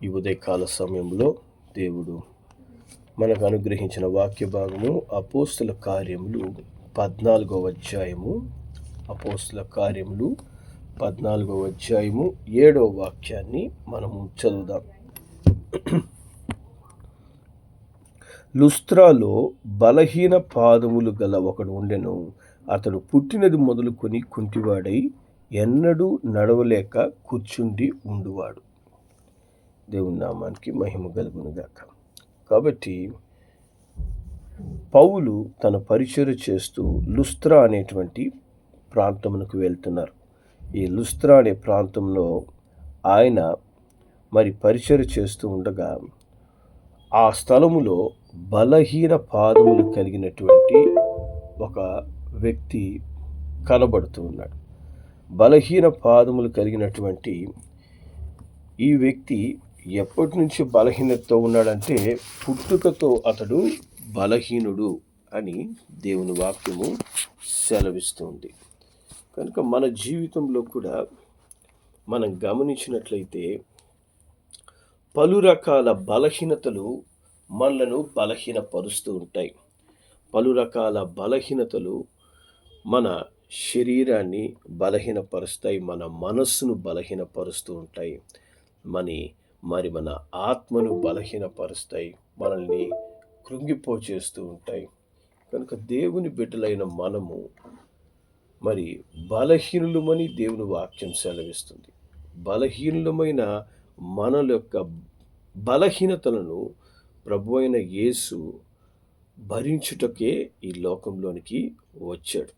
ఈ ఉదయకాల సమయంలో దేవుడు మనకు అనుగ్రహించిన వాక్య భాగము అపోస్తుల కార్యములు 14వ అధ్యాయము. అపోస్తుల కార్యములు 14వ అధ్యాయము 7వ వాక్యాన్ని మనము చదువుదాం. లుస్త్రాలో బలహీన పాదములు గల ఒకడు ఉండెను. అతడు పుట్టినది మొదలుకొని కుంటివాడై ఎన్నడూ నడవలేక కూర్చుండి ఉండువాడు. దేవుని నామానికి మహిమ కలుగునుగాక. కాబట్టి పౌలు తన పరిచర్య చేస్తూ లుస్త్రా అనేటువంటి ప్రాంతమునకు వెళ్తున్నారు. ఈ లుస్త్రా అనే ప్రాంతంలో ఆయన పరిచర్య చేస్తూ ఉండగా ఆ స్థలములో బలహీన పాదములు కలిగినటువంటి ఒక వ్యక్తి కనబడుతూ ఉన్నాడు. బలహీన పాదములు కలిగినటువంటి ఈ వ్యక్తి ఎప్పటి నుంచి బలహీనతతో ఉన్నాడంటే, పుట్టుకతో అతడు బలహీనుడు అని దేవుని వాక్యము సెలవిస్తుంది. కనుక మన జీవితంలో కూడా మనం గమనించినట్లయితే పలు రకాల బలహీనతలు మనలను బలహీనపరుస్తూ ఉంటాయి. పలు రకాల బలహీనతలు మన శరీరాన్ని బలహీనపరుస్తాయి, మన మనస్సును బలహీనపరుస్తూ ఉంటాయి, మన ఆత్మను బలహీనపరుస్తాయి, మనల్ని కృంగిపోచేస్తూ ఉంటాయి. కనుక దేవుని బిడ్డలైన మనము బలహీనులమని దేవుని వాక్యం సెలవిస్తుంది. బలహీనులమైన మన యొక్క బలహీనతలను ప్రభు అయిన యేసు భరించుటకే ఈ లోకంలోనికి వచ్చాడు.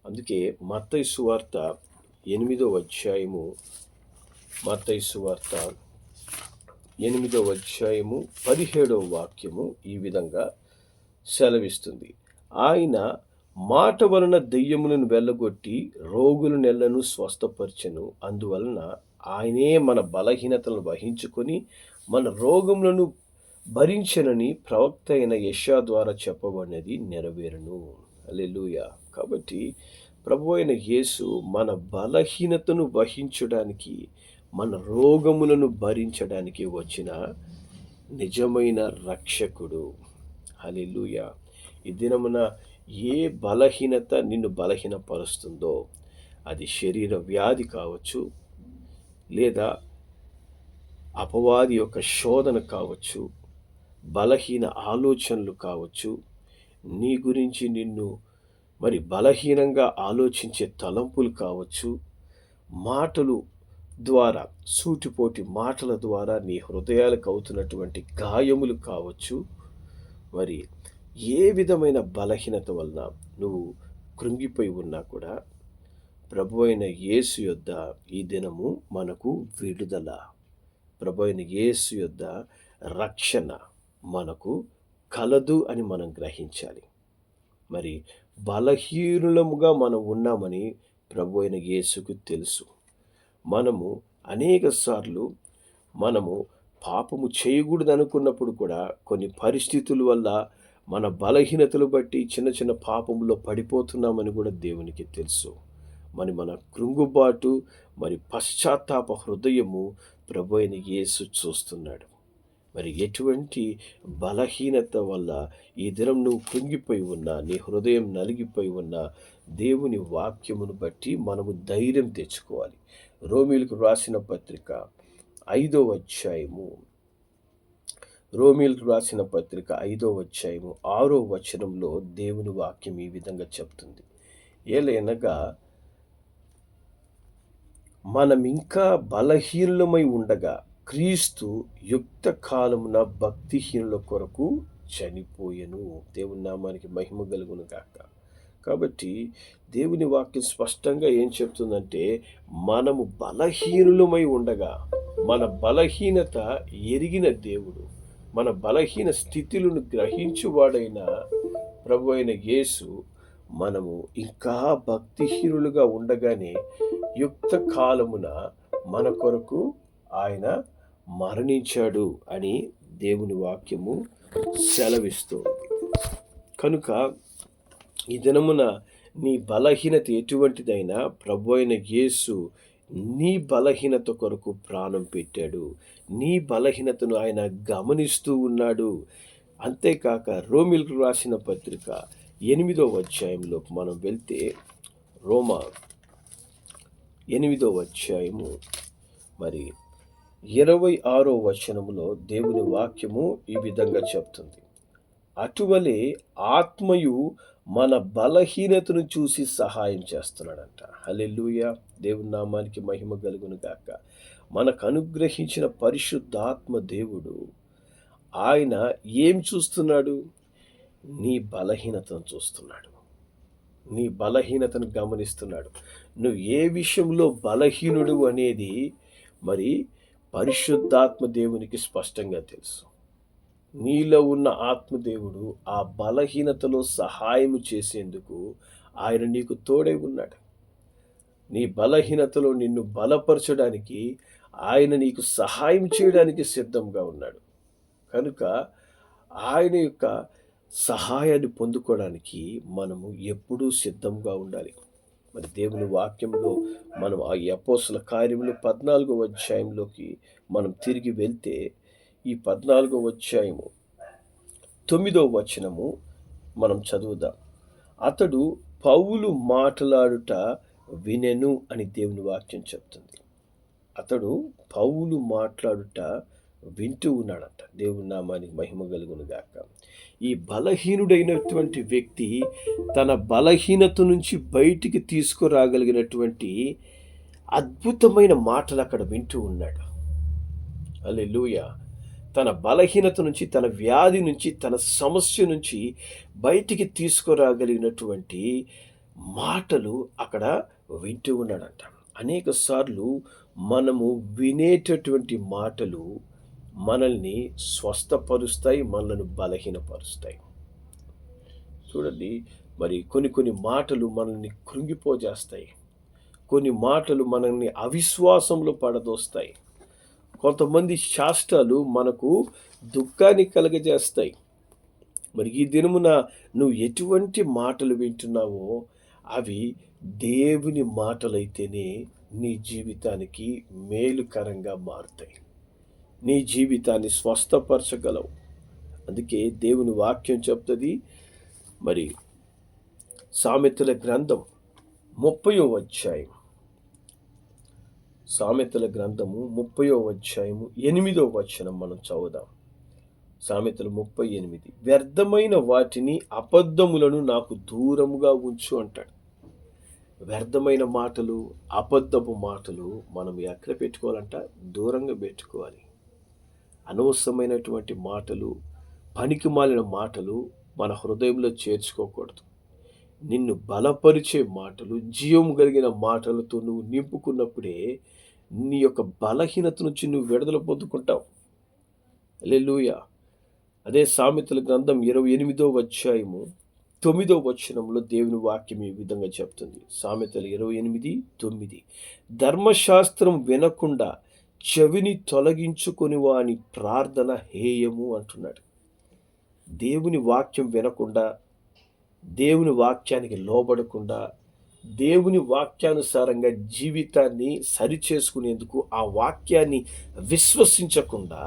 అందుకే మత్తయి సువార్త 8వ అధ్యాయము, మత్తయి సువార్త 8వ అధ్యాయము 17వ వాక్యము ఈ విధంగా సెలవిస్తుంది. ఆయన మాట వలన దెయ్యములను వెళ్ళగొట్టి రోగుల నెలను స్వస్థపరచెను. అందువలన ఆయనే మన బలహీనతలను వహించుకొని మన రోగములను భరించనని ప్రవక్త అయిన యెషయా ద్వారా చెప్పబడినది నెరవేరును. హల్లెలూయా. కాబట్టి ప్రభు అయిన యేసు మన బలహీనతను వహించడానికి, మన రోగములను భరించడానికి వచ్చిన నిజమైన రక్షకుడు. హల్లెలూయా. ఈ దినమున ఏ బలహీనత నిన్ను బలహీనపరుస్తుందో, అది శరీర వ్యాధి కావచ్చు, లేదా అపవాది యొక్క శోధన కావచ్చు, బలహీన ఆలోచనలు కావచ్చు, నీ గురించి నిన్ను బలహీనంగా ఆలోచించే తలంపులు కావచ్చు, మాటలు ద్వారా, సూటిపోటి మాటల ద్వారా నీ హృదయాలకు అవుతున్నటువంటి గాయములు కావచ్చు, ఏ విధమైన బలహీనత వలన నువ్వు కృంగిపోయి ఉన్నా కూడా ప్రభు అయిన యేసు యొద్ద ఈ దినము మనకు విడుదల, ప్రభు అయిన యేసు యొద్ద రక్షణ మనకు కలదు అని మనం గ్రహించాలి. బలహీనులముగా మనం ఉన్నామని ప్రభు అయిన యేసుకు తెలుసు. మనము అనేక సార్లు పాపము చేయకూడదు అనుకున్నప్పుడు కూడా కొన్ని పరిస్థితుల వల్ల మన బలహీనతలు బట్టి చిన్న చిన్న పాపములో పడిపోతున్నామని కూడా దేవునికి తెలుసు. మన కృంగుబాటు, పశ్చాత్తాప హృదయము ప్రభు అయిన యేసు చూస్తున్నాడు. ఎటువంటి బలహీనత వల్ల ఈ దినం నువ్వు కృంగిపోయి ఉన్నా, నీ హృదయం నలిగిపోయి ఉన్నా, దేవుని వాక్యమును బట్టి మనము ధైర్యం తెచ్చుకోవాలి. రోమీయులకు రాసిన పత్రిక 5వ అధ్యాయము, రోమీయులకు రాసిన పత్రిక 5వ అధ్యాయము 6వ వచనంలో దేవుని వాక్యం ఈ విధంగా చెప్తుంది. ఏలైనగా మనం ఇంకా బలహీనులమై ఉండగా క్రీస్తు యుక్త కాలమున భక్తిహీనుల కొరకు చనిపోయెను. దేవుని నామానికి మహిమ కలుగును గాక. కాబట్టి దేవుని వాక్యం స్పష్టంగా ఏం చెప్తుందంటే, మనము బలహీనులమై ఉండగా, మన బలహీనత ఎరిగిన దేవుడు, మన బలహీన స్థితులను గ్రహించువాడైన ప్రభు అయిన యేసు, మనము ఇంకా భక్తిహీనులుగా ఉండగానే యుక్త కాలమున మన కొరకు ఆయన మరణించాడు అని దేవుని వాక్యము సెలవిస్తుంది. కనుక ఈ దినమున నీ బలహీనత ఎటువంటిదైనా ప్రభు అయిన యేసు నీ బలహీనత కొరకు ప్రాణం పెట్టాడు. నీ బలహీనతను ఆయన గమనిస్తూ ఉన్నాడు. అంతేకాక రోమీయులకు రాసిన పత్రిక 8వ అధ్యాయంలోకి మనం వెళ్తే, రోమా 8వ అధ్యాయము మరి 26వ వచనములో దేవుని వాక్యము ఈ విధంగా చెప్తుంది. అటువలే ఆత్మయు మన బలహీనతను చూసి సహాయం చేస్తున్నాడంట. హల్లెలూయా! దేవుని నామానికి మహిమ కలుగును గాక. మనకు అనుగ్రహించిన పరిశుద్ధాత్మ దేవుడు, ఆయన ఏం చూస్తున్నాడు? నీ బలహీనతను చూస్తున్నాడు. నీ బలహీనతను గమనిస్తున్నాడు. నువ్వు ఏ విషయంలో బలహీనుడు అనేది మరి పరిశుద్ధాత్మ దేవునికి స్పష్టంగా తెలుసు. నీలో ఉన్న ఆత్మదేవుడు ఆ బలహీనతలో సహాయము చేసేందుకు ఆయన నీకు తోడై ఉన్నాడు. నీ బలహీనతలో నిన్ను బలపరచడానికి ఆయన నీకు సహాయం చేయడానికి సిద్ధంగా ఉన్నాడు. కనుక ఆయన యొక్క సహాయాన్ని పొందుకోవడానికి మనము ఎప్పుడూ సిద్ధంగా ఉండాలి. మరి దేవుని వాక్యంలో మనం ఆ అపోస్తల కార్యములు 14వ అధ్యాయంలోకి మనం తిరిగి వెళ్తే, ఈ 14వ అధ్యాయము 9వ వచనము మనం చదువుదాం. అతడు పౌలు మాట్లాడుట వినెను అని దేవుని వాక్యం చెప్తుంది. అతడు పౌలు మాట్లాడుట వింటూ ఉన్నాడంట. దేవుని నామానికి మహిమ కలుగును గాక. ఈ బలహీనుడైనటువంటి వ్యక్తి తన బలహీనత నుంచి బయటికి తీసుకురాగలిగినటువంటి అద్భుతమైన మాటలు అక్కడ వింటూ ఉన్నాడు. హల్లెలూయా! తన బలహీనత నుంచి, తన వ్యాధి నుంచి, తన సమస్య నుంచి బయటికి తీసుకురాగలిగినటువంటి మాటలు అక్కడ వింటూ ఉన్నాడంట. అనేక సార్లు మనము వినేటటువంటి మాటలు మనల్ని స్వస్థపరుస్తాయి, మనల్ని బలహీనపరుస్తాయి. చూడండి, మరి కొన్ని మాటలు మనల్ని కృంగిపోజేస్తాయి. కొన్ని మాటలు మనల్ని అవిశ్వాసంలో పడదోస్తాయి. కొంతమంది శాస్త్రాలు మనకు దుఃఖాన్ని కలుగజేస్తాయి. మరి ఈ దినమున నువ్వు ఎటువంటి మాటలు వింటున్నావో అవి దేవుని మాటలైతేనే నీ జీవితానికి మేలుకరంగా మారుతాయి. నీ జీవితాన్ని స్వస్థపరచగలవు. అందుకే దేవుని వాక్యం చెప్తుంది. మరి సామెతల గ్రంథం 30వ అధ్యాయం, సామెతల గ్రంథము 30వ అధ్యాయము 8వ వచనం మనం చదువుదాం. సామెతలు 38. వ్యర్థమైన వాటిని, అబద్ధములను నాకు దూరముగా ఉంచు అంటాడు. వ్యర్థమైన మాటలు, అబద్ధపు మాటలు మనం ఎక్కడ పెట్టుకోవాలంట? దూరంగా పెట్టుకోవాలి. అనవసరమైనటువంటి మాటలు, పనికిమాలిన మాటలు మన హృదయంలో చేర్చుకోకూడదు. నిన్ను బలపరిచే మాటలు, జీవం కలిగిన మాటలతో నువ్వు నింపుకున్నప్పుడే నీ యొక్క బలహీనత నుంచి నువ్వు విడుదల పొందుకుంటావు. హల్లెలూయా! అదే సామెతల గ్రంథం 28వ అధ్యాయము 9వ వచనంలో దేవుని వాక్యం ఈ విధంగా చెప్తుంది. సామెతలు 28:9. ధర్మశాస్త్రం వినకుండా చెవిని తొలగించుకొని వాని ప్రార్థన హేయము అంటున్నాడు. దేవుని వాక్యం వినకుండా, దేవుని వాక్యానికి లోబడకుండా, దేవుని వాక్యానుసారంగా జీవితాన్ని సరిచేసుకునేందుకు ఆ వాక్యాన్ని విశ్వసించకుండా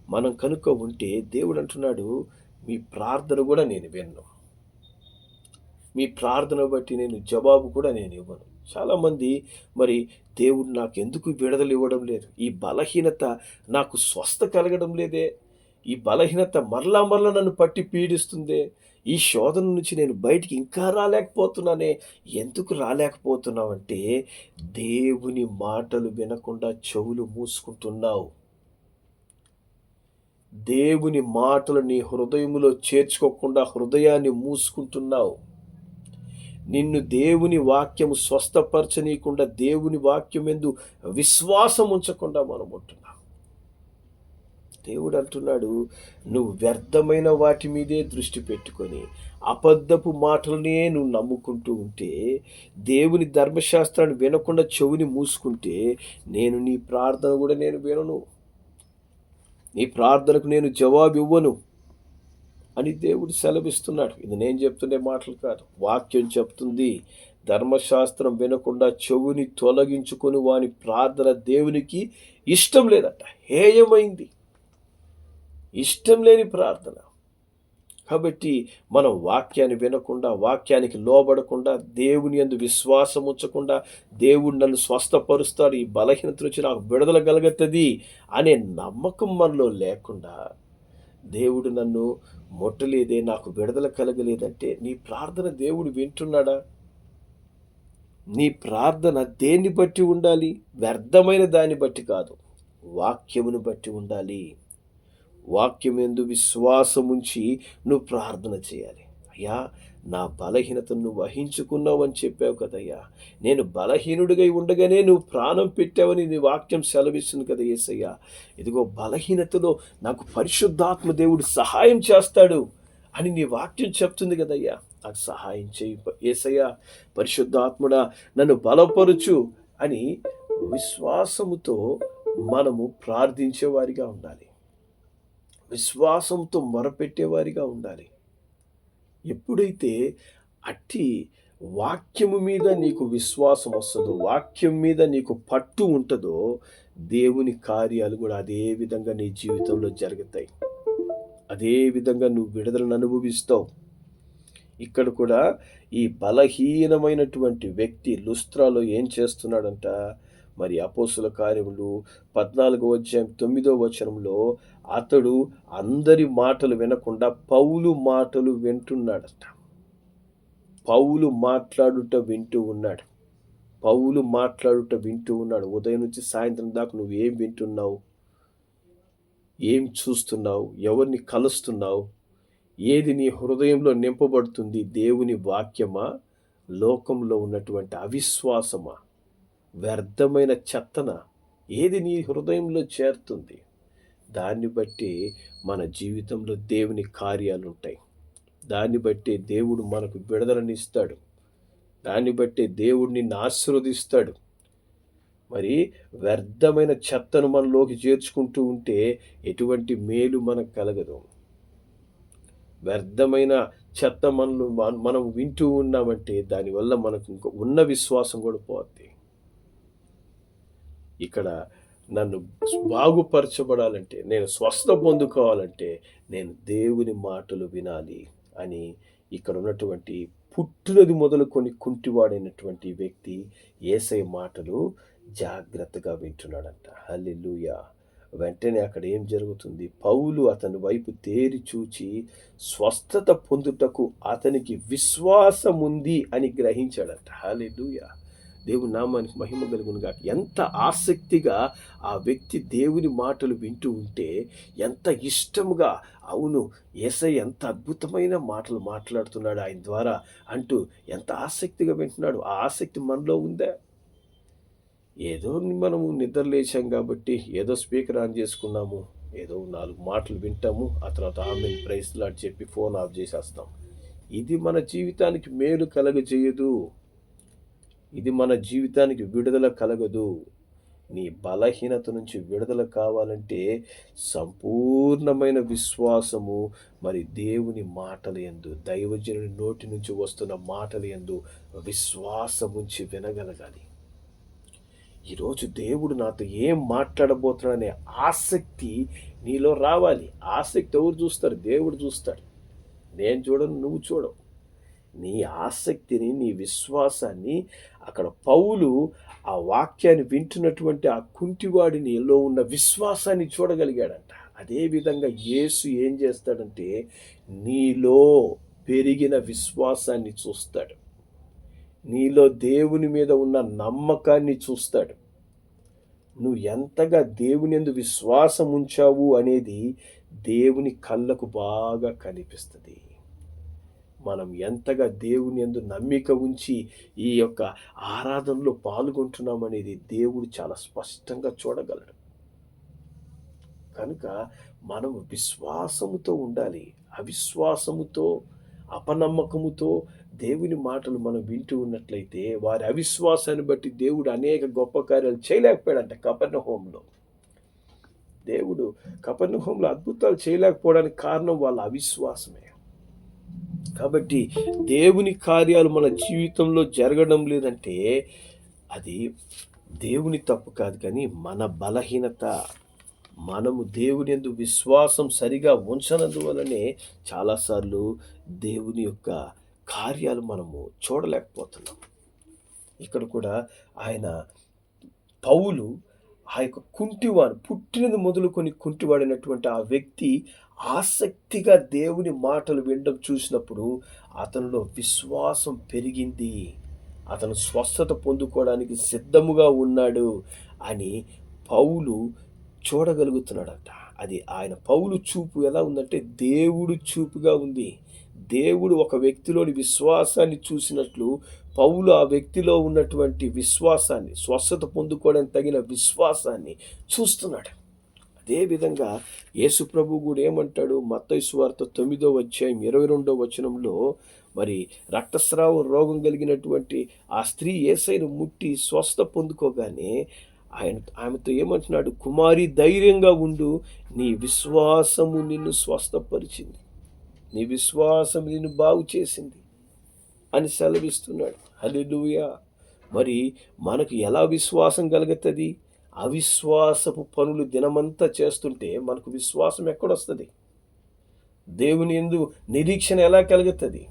మనం కనుక ఉంటే, దేవుడు అంటున్నాడు, మీ ప్రార్థన కూడా నేను విన్ను. మీ ప్రార్థన బట్టి నేను జవాబు కూడా నేను ఇవ్వను. చాలామంది మరి దేవుడు నాకు ఎందుకు విడుదల ఇవ్వడం లేదు, ఈ బలహీనత నాకు స్వస్థ కలగడం లేదే, ఈ బలహీనత మరలా నన్ను పట్టి పీడిస్తుందే, ఈ శోధన నుంచి నేను బయటికి ఇంకా రాలేకపోతున్నానే. ఎందుకు రాలేకపోతున్నావంటే దేవుని మాటలు వినకుండా చెవులు మూసుకుంటున్నావు. దేవుని మాటలు నీ హృదయములో చేర్చుకోకుండా హృదయాన్ని మూసుకుంటున్నావు. నిన్ను దేవుని వాక్యము స్వస్థపరచనీయకుండా, దేవుని వాక్యం యందు విశ్వాసం ఉంచకుండా మనం ఉంటున్నాం. దేవుడు అంటున్నాడు, నువ్వు వ్యర్థమైన వాటి మీదే దృష్టి పెట్టుకొని అబద్ధపు మాటలనే నువ్వు నమ్ముకుంటూ ఉంటే, దేవుని ధర్మశాస్త్రాన్ని వినకుండా చెవిని మూసుకుంటే, నేను నీ ప్రార్థన కూడా నేను వినను, నీ ప్రార్థనకు నేను జవాబు ఇవ్వను అని దేవుడు సెలవిస్తున్నాడు. ఇది నేను చెప్తుండే మాటలు కాదు, వాక్యం చెప్తుంది. ధర్మశాస్త్రం వినకుండా చెవుని తొలగించుకొని వాని ప్రార్థన దేవునికి ఇష్టం లేదట. హేయమైంది, ఇష్టం లేని ప్రార్థన. కాబట్టి మనం వాక్యాన్ని వినకుండా, వాక్యానికి లోబడకుండా, దేవుని యందు విశ్వాసం ఉంచకుండా, దేవుడు నన్ను స్వస్థపరుస్తాడు, ఈ బలహీనత నుంచి నాకు విడుదల కలుగుతుంది అనే నమ్మకం మనలో లేకుండా, దేవుడు నన్ను ముట్టలేదే, నాకు విడుదల కలగలేదంటే నీ ప్రార్థన దేవుడు వింటున్నాడా? నీ ప్రార్థన దేన్ని బట్టి ఉండాలి? వ్యర్థమైన దాన్ని బట్టి కాదు, వాక్యమును బట్టి ఉండాలి. వాక్యం యందు విశ్వాసముంచి నువ్వు ప్రార్థన చేయాలి. అయ్యా, నా బలహీనతను నువ్వు వహించుకున్నావు అని చెప్పావు కదయ్యా. నేను బలహీనుడిగా ఉండగానే నువ్వు ప్రాణం పెట్టావని నీ వాక్యం సెలవిస్తుంది కదా యేసయ్యా. ఇదిగో బలహీనతలో నాకు పరిశుద్ధాత్మ దేవుడు సహాయం చేస్తాడు అని నీ వాక్యం చెప్తుంది కదయ్యా. నాకు సహాయం చేయి యేసయ్యా, పరిశుద్ధాత్ముడా నన్ను బలపరుచు అని విశ్వాసముతో మనము ప్రార్థించేవారిగా ఉండాలి. విశ్వాసంతో మొరపెట్టేవారిగా ఉండాలి. ఎప్పుడైతే అట్టి వాక్యము మీద నీకు విశ్వాసం వస్తుందో, వాక్యం మీద నీకు పట్టు ఉంటుందో, దేవుని కార్యాలు కూడా అదే విధంగా నీ జీవితంలో జరుగుతాయి. అదే విధంగా నువ్వు విడుదలను అనుభవిస్తావు. ఇక్కడ కూడా ఈ బలహీనమైనటువంటి వ్యక్తి లుస్త్రాలో ఏం చేస్తున్నాడంట? మరి అపోస్తుల కార్యములు 14:9 అతడు అందరి మాటలు వినకుండా పౌలు మాటలు వింటున్నాడట. పౌలు మాట్లాడుట వింటూ ఉన్నాడు. పౌలు మాట్లాడుట వింటూ ఉన్నాడు. ఉదయం నుంచి సాయంత్రం దాకా నువ్వు ఏం వింటున్నావు? ఏం చూస్తున్నావు? ఎవరిని కలుస్తున్నావు? ఏది నీ హృదయంలో నింపబడుతుంది? దేవుని వాక్యమా? లోకంలో ఉన్నటువంటి అవిశ్వాసమా? వ్యర్థమైన చెత్తన? ఏది నీ హృదయంలో చేరుతుంది? దాన్ని బట్టి మన జీవితంలో దేవుని కార్యాలు ఉంటాయి. దాన్ని బట్టి దేవుడు మనకు విడుదలనిస్తాడు. దాన్ని బట్టి దేవుడు నిన్ను ఆశీర్వదిస్తాడు. మరి వ్యర్థమైన చెత్తను మనలోకి చేర్చుకుంటూ ఉంటే ఎటువంటి మేలు మనకు కలగదు. వ్యర్థమైన చెత్త మనం వింటూ ఉన్నామంటే దానివల్ల మనకు ఇంకో ఉన్న విశ్వాసం కూడా పోద్ది. ఇక్కడ నన్ను బాగుపరచబడాలంటే, నేను స్వస్థ పొందుకోవాలంటే నేను దేవుని మాటలు వినాలి అని ఇక్కడ ఉన్నటువంటి పుట్టినది మొదలుకొని కుంటివాడైనటువంటి వ్యక్తి యేసయ్య మాటలు జాగ్రత్తగా వింటున్నాడంట. హల్లెలూయా. వెంటనే అక్కడ ఏం జరుగుతుంది? పౌలు అతని వైపు తేరి చూచి స్వస్థత పొందుటకు అతనికి విశ్వాసం ఉంది అని గ్రహించాడంట. హల్లెలూయా. దేవుని నామానికి మహిమ కలుగును గాక. ఎంత ఆసక్తిగా ఆ వ్యక్తి దేవుని మాటలు వింటూ ఉంటే, ఎంత ఇష్టముగా, అవును యేసయ్య ఎంత అద్భుతమైన మాటలు మాట్లాడుతున్నాడు ఆయన ద్వారా అంటూ ఎంత ఆసక్తిగా వింటున్నాడు. ఆ ఆసక్తి మనలో ఉందా? ఏదో మనము నిద్ర లేచాం కాబట్టి ఏదో స్పీకర్ ఆన్ చేసుకున్నాము, ఏదో 4 మాటలు వింటాము, ఆ తర్వాత ఆమెన్ ప్రైజ్ లార్డ్ చెప్పి ఫోన్ ఆఫ్ చేసేస్తాం. ఇది మన జీవితానికి మేలు కలగజేయదు. ఇది మన జీవితానికి విడుదల కలగదు. నీ బలహీనత నుంచి విడుదల కావాలంటే సంపూర్ణమైన విశ్వాసము, మరి దేవుని మాటల యందు, దైవజనుని నోటి నుంచి వస్తున్న మాటల యందు విశ్వాసముంచి వినగలగాలి. ఈరోజు దేవుడు నాతో ఏం మాట్లాడబోతున్నాడనే ఆసక్తి నీలో రావాలి. ఆసక్తి ఎవరు చూస్తారు? దేవుడు చూస్తాడు. నేను చూడను, నువ్వు చూడవు. నీ ఆసక్తిని, నీ విశ్వాసాన్ని అక్కడ పౌలు ఆ వాక్యాన్ని వింటున్నటువంటి ఆ కుంటివాడినిలో ఉన్న విశ్వాసాన్ని చూడగలిగాడంట. అదేవిధంగా యేసు ఏం చేస్తాడంటే నీలో పెరిగిన విశ్వాసాన్ని చూస్తాడు. నీలో దేవుని మీద ఉన్న నమ్మకాన్ని చూస్తాడు. నువ్వు ఎంతగా దేవుని యందు విశ్వాసం ఉంచావు అనేది దేవుని కళ్ళకు బాగా కనిపిస్తుంది. మనం ఎంతగా దేవుని యందు నమ్మిక ఉంచి ఈ యొక్క ఆరాధనలో పాల్గొంటున్నామనేది దేవుడు చాలా స్పష్టంగా చూడగలడు. కనుక మనం విశ్వాసముతో ఉండాలి. అవిశ్వాసముతో, అపనమ్మకముతో దేవుని మాటలు మనం వింటూ ఉన్నట్లయితే వారి అవిశ్వాసాన్ని బట్టి దేవుడు అనేక గొప్ప కార్యాలు చేయలేకపోయాడంట. కపెర్నహూములో దేవుడు కపెర్నహూములో అద్భుతాలు చేయలేకపోవడానికి కారణం వాళ్ళ అవిశ్వాసమే. కాబట్టి దేవుని కార్యాలు మన జీవితంలో జరగడం లేదంటే అది దేవుని తప్పు కాదు, కానీ మన బలహీనత. మనము దేవుని యందు విశ్వాసం సరిగా ఉంచనందువలనే చాలాసార్లు దేవుని యొక్క కార్యాలు మనము చూడలేకపోతున్నాం. ఇక్కడ కూడా ఆయన పౌలు ఆ యొక్క కుంటివాడు, పుట్టినది మొదలుకొని కుంటివాడైనటువంటి ఆ వ్యక్తి ఆసక్తిగా దేవుని మాటలు వినడం చూసినప్పుడు అతనిలో విశ్వాసం పెరిగింది. అతను స్వస్థత పొందుకోవడానికి సిద్ధముగా ఉన్నాడు అని పౌలు చూడగలుగుతున్నాడట. అది ఆయన పౌలు చూపు ఎలా ఉందంటే దేవుడు చూపుగా ఉంది. దేవుడు ఒక వ్యక్తిలోని విశ్వాసాన్ని చూసినట్లు పౌలు ఆ వ్యక్తిలో ఉన్నటువంటి విశ్వాసాన్ని, స్వస్థత పొందుకోవడానికి తగిన విశ్వాసాన్ని చూస్తున్నాడు. అదేవిధంగా యేసు ప్రభు కూడా ఏమంటాడు, మత్తయి సువార్త 9వ అధ్యాయం 22వ వచనంలో, మరి రక్తస్రావం రోగం కలిగినటువంటి ఆ స్త్రీ యేసయ్యను ముట్టి స్వస్థ పొందుకోగానే ఆమెతో ఏమంటున్నాడు, కుమారి ధైర్యంగా ఉండు, నీ విశ్వాసము నిన్ను స్వస్థపరిచింది, నీ విశ్వాసం నిన్ను బాగు చేసింది అని సెలవిస్తున్నాడు. హల్లెలూయా. మరి మనకు ఎలా విశ్వాసం కలుగుతుంది? అవిశ్వాసపు పనులు దినమంతా చేస్తుంటే మనకు విశ్వాసం ఎక్కడొస్తుంది? దేవుని యందు నిరీక్షణ ఎలా కలుగుతుంది?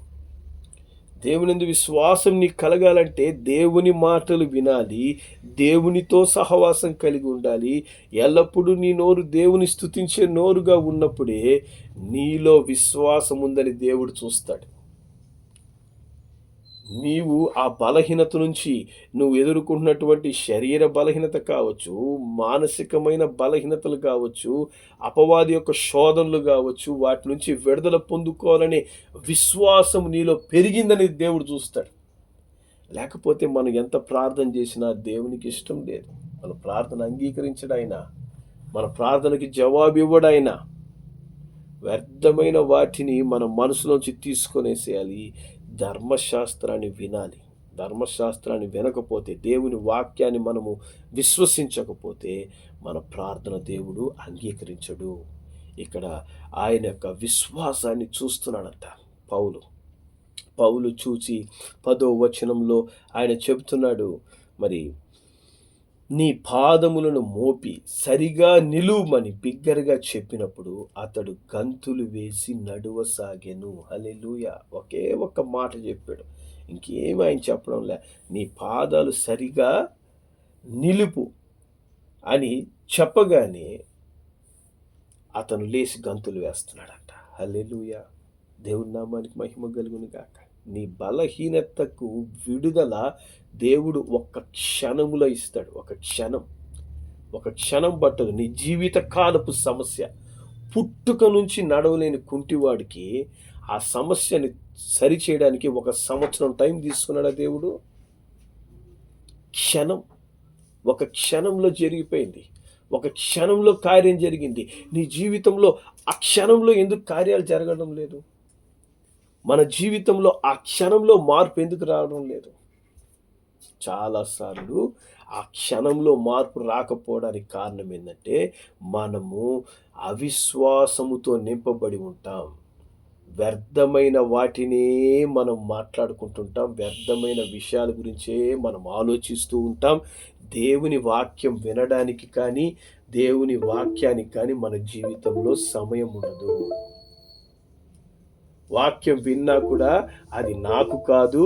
దేవుని యందు విశ్వాసం నీకు కలగాలంటే దేవుని మాటలు వినాలి, దేవునితో సహవాసం కలిగి ఉండాలి. ఎల్లప్పుడూ నీ నోరు దేవుని స్తుతించే నోరుగా ఉన్నప్పుడే నీలో విశ్వాసం ఉందని దేవుడు చూస్తాడు. నీవు ఆ బలహీనత నుంచి, నువ్వు ఎదుర్కొంటున్నటువంటి శరీర బలహీనత కావచ్చు, మానసికమైన బలహీనతలు కావచ్చు, అపవాది యొక్క శోధనలు కావచ్చు, వాటి నుంచి విడుదల పొందుకోవాలనే విశ్వాసం నీలో పెరిగిందని దేవుడు చూస్తాడు. లేకపోతే మనం ఎంత ప్రార్థన చేసినా దేవునికి ఇష్టం లేదు. మన ప్రార్థన అంగీకరించడు ఆయన, మన ప్రార్థనకి జవాబు ఇవ్వడు ఆయన. వ్యర్థమైన వాటిని మన మనసులోంచి తీసుకొనేసేయాలి. ధర్మశాస్త్రాన్ని వినాలి. ధర్మశాస్త్రాన్ని వినకపోతే, దేవుని వాక్యాన్ని మనము విశ్వసించకపోతే మన ప్రార్థన దేవుడు అంగీకరించడు. ఇక్కడ ఆయన యొక్క విశ్వాసాన్ని చూస్తున్నాడంట పౌలు చూచి 10వ వచనంలో ఆయన చెబుతున్నాడు, మరి నీ పాదములను మోపి సరిగా నిలువమని బిగ్గరగా చెప్పినప్పుడు అతడు గంతులు వేసి నడువసాగెను. హల్లెలూయా. ఒకే ఒక్క మాట చెప్పాడు, ఇంకేమి ఆయన చెప్పడం లే. నీ పాదాలు సరిగా నిలుపు అని చెప్పగానే అతను లేచి గంతులు వేస్తున్నాడంట. హల్లెలూయా. దేవుని నామానికి మహిమ కలుగును గాక. నీ బలహీనతకు విడుదల దేవుడు ఒక్క క్షణములో ఇస్తాడు. ఒక క్షణం పట్టదు. నీ జీవిత కాలపు సమస్య, పుట్టుక నుంచి నడవలేని కుంటివాడికి ఆ సమస్యని సరిచేయడానికి 1 సంవత్సరం టైం తీసుకున్నాడా దేవుడు? ఒక క్షణంలో జరిగిపోయింది. ఒక క్షణంలో కార్యం జరిగింది. నీ జీవితంలో ఆ క్షణంలో ఎందుకు కార్యాలు జరగడం లేదు? మన జీవితంలో ఆ క్షణంలో మార్పు ఎందుకు రావడం లేదు? చాలాసార్లు ఆ క్షణంలో మార్పు రాకపోవడానికి కారణం ఏంటంటే మనము అవిశ్వాసముతో నింపబడి ఉంటాం. వ్యర్థమైన వాటినే మనం మాట్లాడుకుంటుంటాం. వ్యర్థమైన విషయాల గురించే మనం ఆలోచిస్తూ ఉంటాం. దేవుని వాక్యం వినడానికి కానీ, దేవుని వాక్యానికి కానీ మన జీవితంలో సమయం ఉండదు. వాక్యం విన్నా కూడా అది నాకు కాదు,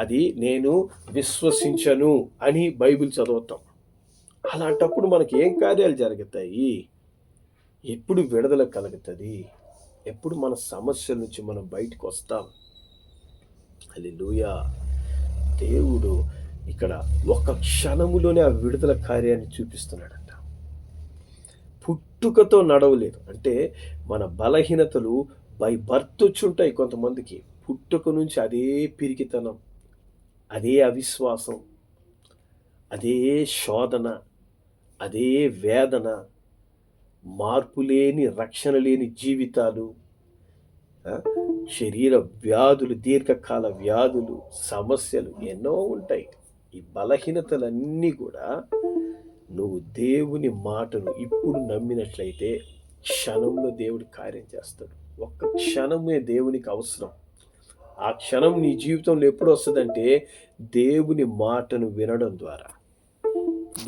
అది నేను విశ్వసించను అని బైబిల్ చదువుతాం. అలాంటప్పుడు మనకి ఏం కార్యాలు జరుగుతాయి? ఎప్పుడు విడుదల కలుగుతుంది? ఎప్పుడు మన సమస్యల నుంచి మనం బయటకు వస్తాం? హల్లెలూయా. దేవుడు ఇక్కడ ఒక క్షణములోనే ఆ విడుదల కార్యాన్ని చూపిస్తున్నాడంట. పుట్టుకతో నడవలేదు అంటే మన బలహీనతలు బై బర్త్ వచ్చుంటాయి కొంతమందికి. పుట్టుక నుంచి అదే పిరికితనం, అదే అవిశ్వాసం, అదే శోధన, అదే వేదన, మార్పు లేని, రక్షణ లేని జీవితాలు, శరీర వ్యాధులు, దీర్ఘకాల వ్యాధులు, సమస్యలు ఎన్నో ఉంటాయి. ఈ బలహీనతలన్నీ కూడా నువ్వు దేవుని మాటను ఇప్పుడు నమ్మినట్లయితే క్షణంలో దేవుడు కార్యం చేస్తాడు. ఒక్క క్షణమే దేవునికి అవసరం. ఆ క్షణం నీ జీవితంలో ఎప్పుడు వస్తుందంటే దేవుని మాటను వినడం ద్వారా,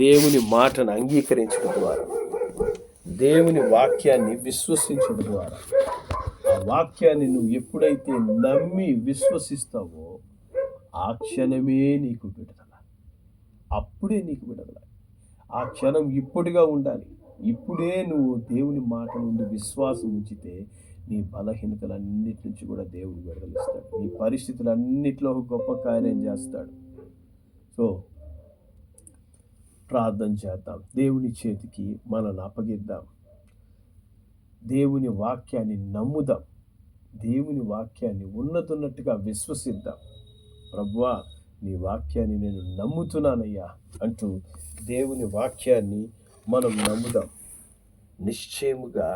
దేవుని మాటను అంగీకరించడం ద్వారా, దేవుని వాక్యాన్ని విశ్వసించడం ద్వారా. ఆ వాక్యాన్ని నువ్వు ఎప్పుడైతే నమ్మి విశ్వసిస్తావో ఆ క్షణమే నీకు విడుదల. అప్పుడే నీకు విడుదల. ఆ క్షణం ఇప్పుడుగా ఉండాలి. ఇప్పుడే నువ్వు దేవుని మాట నుండి విశ్వాసం ఉంచితే నీ బలహీనతలన్నిటి నుంచి కూడా దేవుడు విడుదలిస్తాడు. నీ పరిస్థితులన్నిటిలో ఒక గొప్ప కార్యం చేస్తాడు. సో ప్రార్థన చేద్దాం. దేవుని చేతికి మనల్ని అప్పగిద్దాం. దేవుని వాక్యాన్ని నమ్ముదాం. దేవుని వాక్యాన్ని ఉన్నతున్నట్టుగా విశ్వసిద్దాం. ప్రభువా, నీ వాక్యాన్ని నేను నమ్ముతున్నానయ్యా అంటూ దేవుని వాక్యాన్ని మనం నమ్ముదాం. నిశ్చయముగా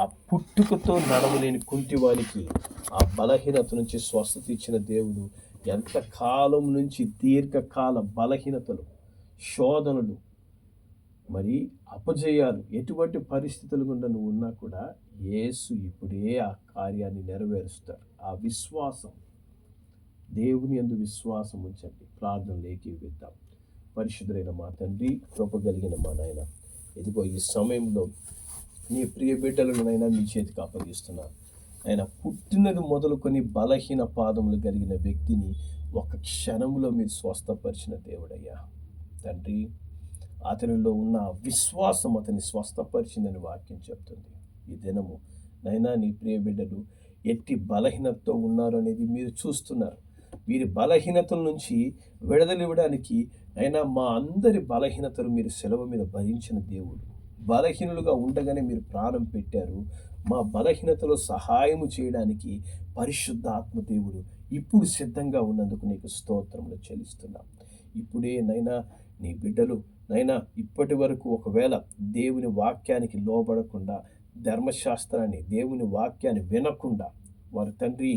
ఆ పుట్టుకతో నడవలేని కుంటివానికి ఆ బలహీనత నుంచి స్వస్థత ఇచ్చిన దేవుడు ఎంత కాలం నుంచి దీర్ఘకాల బలహీనతలు, శోధనలు, మరి అపజయాలు, ఎటువంటి పరిస్థితులు గుండా నువ్వు ఉన్నా కూడా యేసు ఇప్పుడే ఆ కార్యాన్ని నెరవేరుస్తాడు. ఆ విశ్వాసం, దేవుని యందు విశ్వాసం ఉంచండి. ప్రార్థనలు ఏకీవిద్దాం. పరిశుద్ధులైన మా తండ్రి, కృప కలిగిన మా నాయన, ఇదిగో ఈ సమయంలో నీ ప్రియ బిడ్డలనైనా మీ చేతికి అప్పగిస్తున్నాను. ఆయన పుట్టినది మొదలుకొని బలహీన పాదములు కలిగిన వ్యక్తిని ఒక క్షణంలో మీరు స్వస్థపరిచిన దేవుడయ్యా. తండ్రి, అతనిలో ఉన్న విశ్వాసం అతన్ని స్వస్థపరిచిందని వాక్యం చెప్తుంది. ఈ దినము నైనా నీ ప్రియ బిడ్డలు ఎట్టి బలహీనతతో ఉన్నారు అనేది మీరు చూస్తున్నారు. వీరి బలహీనతల నుంచి విడుదలివ్వడానికి అయినా మా అందరి బలహీనతలు మీరు సెలవు మీద భరించిన దేవుడు. బలహీనులుగా ఉండగానే మీరు ప్రాణం పెట్టారు. మా బలహీనతలో సహాయము చేయడానికి పరిశుద్ధ ఆత్మదేవుడు ఇప్పుడు సిద్ధంగా ఉన్నందుకు నీకు స్తోత్రములు చెల్లిస్తున్నాం. ఇప్పుడే నైనా నీ బిడ్డలు నైనా ఇప్పటి వరకు ఒకవేళ దేవుని వాక్యానికి లోబడకుండా, ధర్మశాస్త్రాన్ని, దేవుని వాక్యాన్ని వినకుండా వారి తండ్రి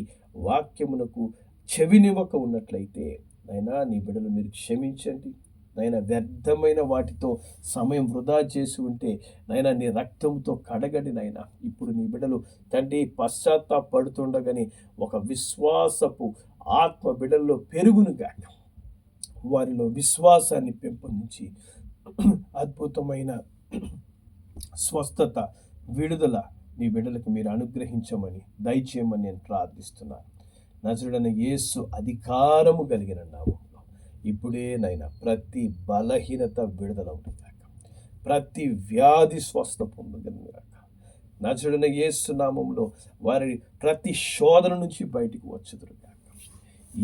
వాక్యమునకు చెవినివ్వక ఉన్నట్లయితే నైనా నీ బిడ్డలు మీరు క్షమించండి. నైనా వ్యర్థమైన వాటితో సమయం వృధా చేసి ఉంటే నైనా నీ రక్తంతో కడగడి. నైనా ఇప్పుడు నీ బిడ్డలు తండ్రి పశ్చాత్తాపడుతుండగానే ఒక విశ్వాసపు ఆత్మ బిడ్డల్లో పెరుగునుగా, వారిలో విశ్వాసాన్ని పెంపొందించి అద్భుతమైన స్వస్థత, విడుదల నీ బిడ్డలకు మీరు అనుగ్రహించమని, దయచేయమని నేను ప్రార్థిస్తున్నాను. నజరుడైన యేసు అధికారము కలిగిన నామములో ఇప్పుడే నైనా ప్రతి బలహీనత విడుదల అవుతుందాక, ప్రతి వ్యాధి స్వస్థ పొందగలిగాక, నజరుడైన యేసు నామములో వారి ప్రతి శోధన నుంచి బయటికి వచ్చుదురుగాక.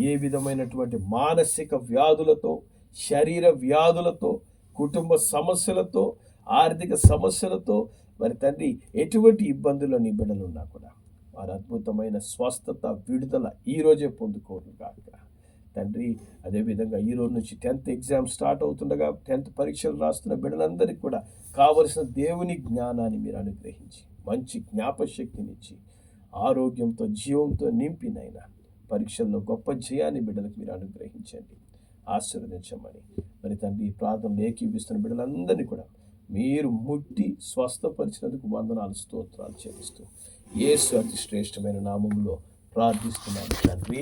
ఏ విధమైనటువంటి మానసిక వ్యాధులతో, శరీర వ్యాధులతో, కుటుంబ సమస్యలతో, ఆర్థిక సమస్యలతో మరి తండ్రి ఎటువంటి ఇబ్బందుల్లో నీ బిడ్డలు ఉన్నా కూడా వారి అద్భుతమైన స్వస్థత, విడుదల ఈరోజే పొందుకోరుగాక తండ్రి. అదేవిధంగా ఈరోజు నుంచి 10th ఎగ్జామ్ స్టార్ట్ అవుతుండగా 10th పరీక్షలు రాస్తున్న బిడ్డలందరికీ కూడా కావలసిన దేవుని జ్ఞానాన్ని మీరు అనుగ్రహించి, మంచి జ్ఞాపశక్తినిచ్చి, ఆరోగ్యంతో, జీవంతో నింపినైనా పరీక్షల్లో గొప్ప జయాన్ని బిడ్డలకు మీరు అనుగ్రహించండి, ఆశీర్వదించమని మరి తండ్రి ప్రార్థనలు ఏకీపిస్తున్న బిడ్డలందరినీ కూడా మీరు ముట్టి స్వస్థపరిచినందుకు వందనాలు, స్తోత్రాలు చెల్లిస్తూ యేసు అతి శ్రేష్టమైన నామములో ప్రార్థిస్తున్నాను తండ్రి.